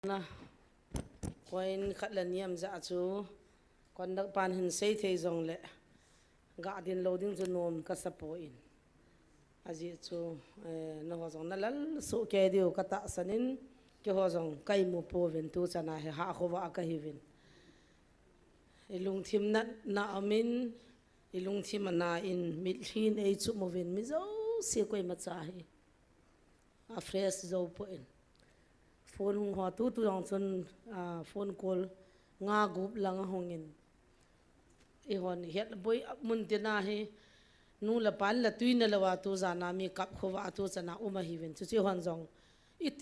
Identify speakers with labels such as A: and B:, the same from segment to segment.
A: na point khat la niam za chu kon dak pan hin sei thei zong le ga din loading chu nom ka sapo in aji chu no ho zong na lal su ke dio ka ta sanin ke ho zong kai mu po ven tu chana he ha khowa ka hi vin ilung thim na amin ilung thim na in mil hin ei chu mo vin mi zo se koi ma cha hi a fresh zo po in phone hung ho tu jong chun phone call nga gup lang hongin i hon het boy mun tina he nu la pan la tuina la wa tu zana mi kap khowa tu chana uma hi ven chu chi hon jong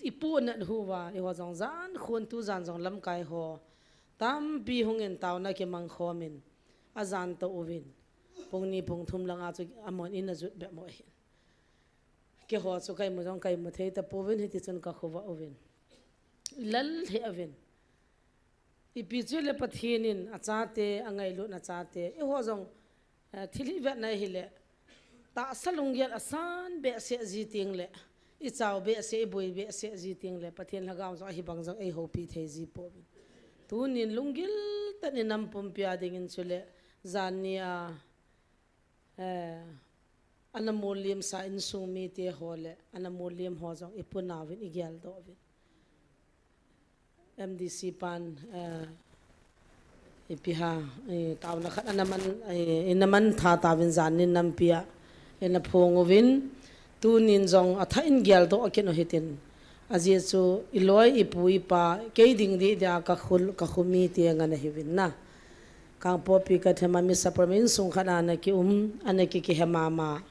A: ipu na huwa i ho jong zan khon tu zan jong lam kai ho tam pi hongin taw na ke mang khomin azan to ovin pongni pong thum langa chu amon in azut be mo hi ke ho chu kai mo jong kai mo thei ta povin hi ti chun ka khowa ovin lal he avin ipichule pathinin achate angai lu na chate e ho jong thili vet na hi le ta salungyal asan be se ji ting le I chaw be se boi be se ji ting le pathin lagaw zo hi bang jong ei ho pi thei ji po tu nin lungil tan nam pum pia ding in chule zania anamolium sa in sumi te hole anamolium ho jong ipuna vin igyal do vin MDC pan ipiha taw na khat anaman inaman tha tawin zanin nampia ena phongovin tunin jong atha in gyal do akeno hitin aje chu iloi ipui pa keiding di da ka ka khumi ti ngana hivin na kang popi ka thema mi sapramin sung khana na ki anaki ki hemama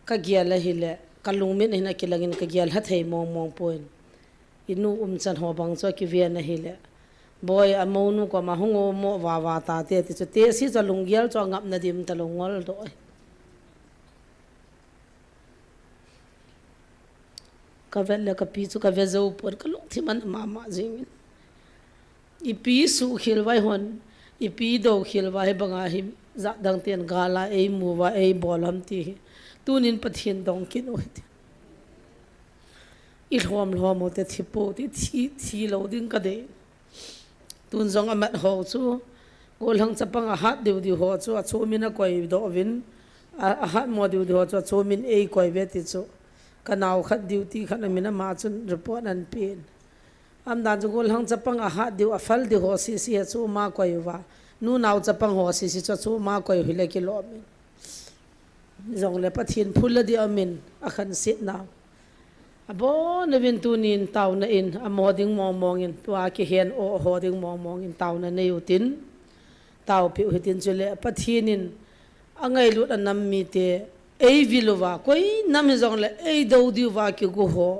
A: ka gyal hile kalungmin hina kilangin ka gyal hathei mong mong poin inu chan ho bang cho ki ve na hile boy amonu ko ma hungo mo wa ta te ti chu te si cha lungyal cho ngap na dim ta longol do ka vel la ka pi chu ka ve zo por ka lung thi man ma jing I pi su khil wai hon I pi do khil wai banga him za dang ten gala ei mu wa ei bolam ti tunin pathin dong kin o I hlom mo te thipo ti thi lo ding ka de tun zong amat ho chu gol hang chapang a hat deu di ho chu a chu min a koi do win a hat mo deu di ho chu chu min ei koi ve ti chu kanaw khat duty khat na min ma chun report an pin am dan chu gol hang chapang a hat deu a fal di ho si chu ma koi wa nu naw chapang ho si chu ma koi hile ki lo min zong le pathin phul di amin a khan sit na abo nevin tunin taw na in amoding mong in tua ki hen o hoding mong in taw na neutin taw pi hitin chule pathinin angai lut anam mi te ei vilova koi nam jong le ei do diwa ki go ho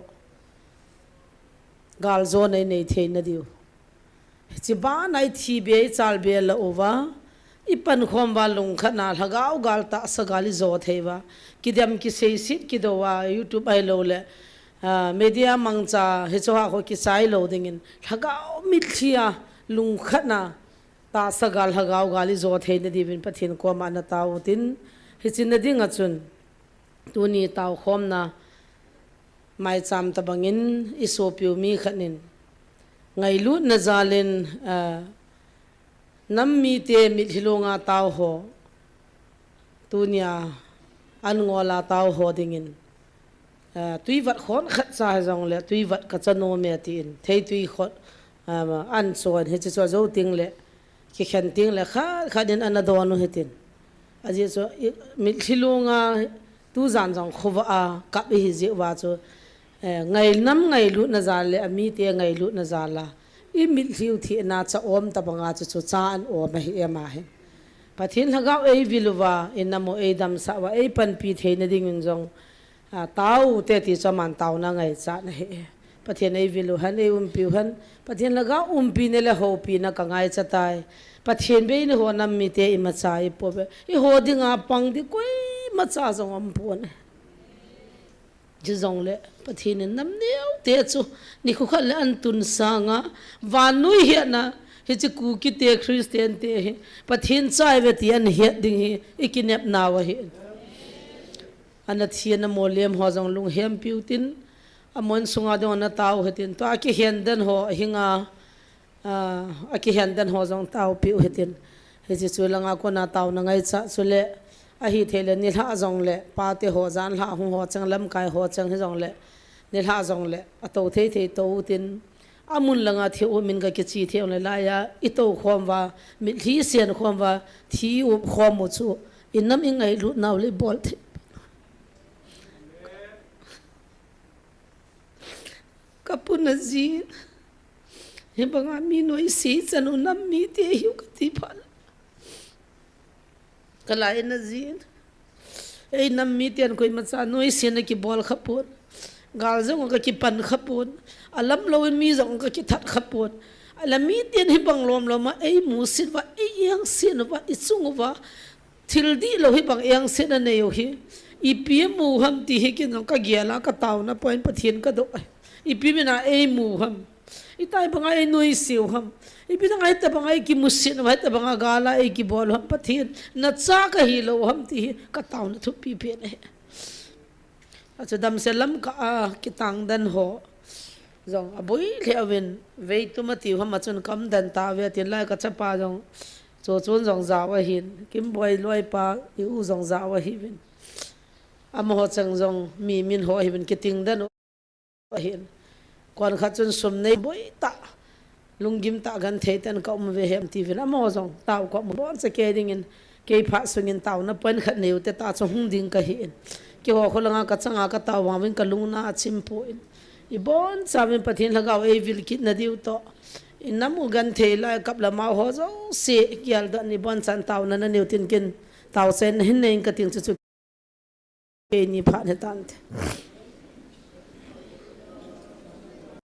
A: gal zo nei thei na diu chi ba nai thi be chal be la ova ipan khom ba lung khana lagaw gal ta sagali zo theiwa kidam ki sei sit ki do wa youtube ai lo le media mangcha hechoha ko ki sai lo dingin lagaw mithia lung khana ta sagal hagaw gali zo thein divin pathin ko ma na tawtin hichin na ding achun tuni taw khomna mai cham tabangin isopiu mi khanin ngai lut na zalin nam mi te mithilonga taw ho tunia an ngola taw ho dingin tui vat khon khat sa jong le tui vat ka chano me tin thei tui khot an chon he chi cho zo ting le ki khan ting le kha den an do no hetin aje so mi thilunga tu zan jong khowa a ka bi hi je wa cho ngai nam ngai lu na za le ami te ngai lu na za la I mi thiu thi na cha om ta banga chu cha an o ma hi ema he pathin hagaw ei viluwa inamo ei dam sa wa ei pan pi thein ding in jong tau te ti chaman tau na ngai cha na he pathian ei vilu han ei piu han pathian laga pi ne le ho pi na ka ngai cha tai pathian be ni ho nam mi te I ma cha I po be I ho dinga pang di koi ma cha jong am pon ji jong le pathian nam neu te chu ni khu khal an tun sanga vanui he na hi chi ku ki te christian te pathian chai ve ti an he ding hi ikinep na wa hi anathian moliam ho jong lung hem piutin amon sunga de na taw hetin to aki hen den ho hinga aki handan ho jong tau pi hetin he chi chu langa ko na tau na ngai cha chu le a hi thele ni la jong le pa te ho jan la hu ho chang lam kai ho chang he jong le ni la jong le a to the the to tin amun langa the o min ga ki chi the le la ya i to khom wa mi thi sian khom wa thi u khom mu chu innam ingai lu naw le bol the kapuna ji he banga mi noi si chanu nam mi te hiu ka ti phal kala ena ji ei nam mi ten koi ma cha noi sin ki bol khapun gal jong ka ki pan khapun alam lo mi jong ka ki that khapun ala mi ten he bang lom loma ei mu sin wa ei yang sin wa i chung wa thil di lo hi bang yang sin na yo hi i pi mu ham ti hi ki no ka giala ka taw na point pathin ka do i pi na ei mu ham itai banga ei noi siu ham i pi na ta banga ki musin wa ta banga gala ei ki bol ham pathin na cha ka hi lo ham ti ka taw na thu pi pe ne acha dam selam ka ki tang dan ho jong aboi lewen ve tu ma ti ham chun kam dan ta ve ti lai ka chapa jong cho chun jong za wa hin kim boy loi pa i u jong za wa hi bin am ho chang jong mi min ho hi bin ki ting dan wa hin kon kha chun sum nei boi ta lungim ta gan the tan ka um ve hem ti vin am ho jong taw ko mo bon se ke ding in ke pha sungin taw na pen khat neu te ta chu hung ding ka hi ki ho kholanga ka changa ka taw wa win ka lungna chim po in i bon chamin pathin lagaw e vil kit na diu to inamu gan thela kapla ma ho zo se kyal da ni bon chan taw na na neutin kin taw sen hin nei ka ting chu ke ni pha ne tan the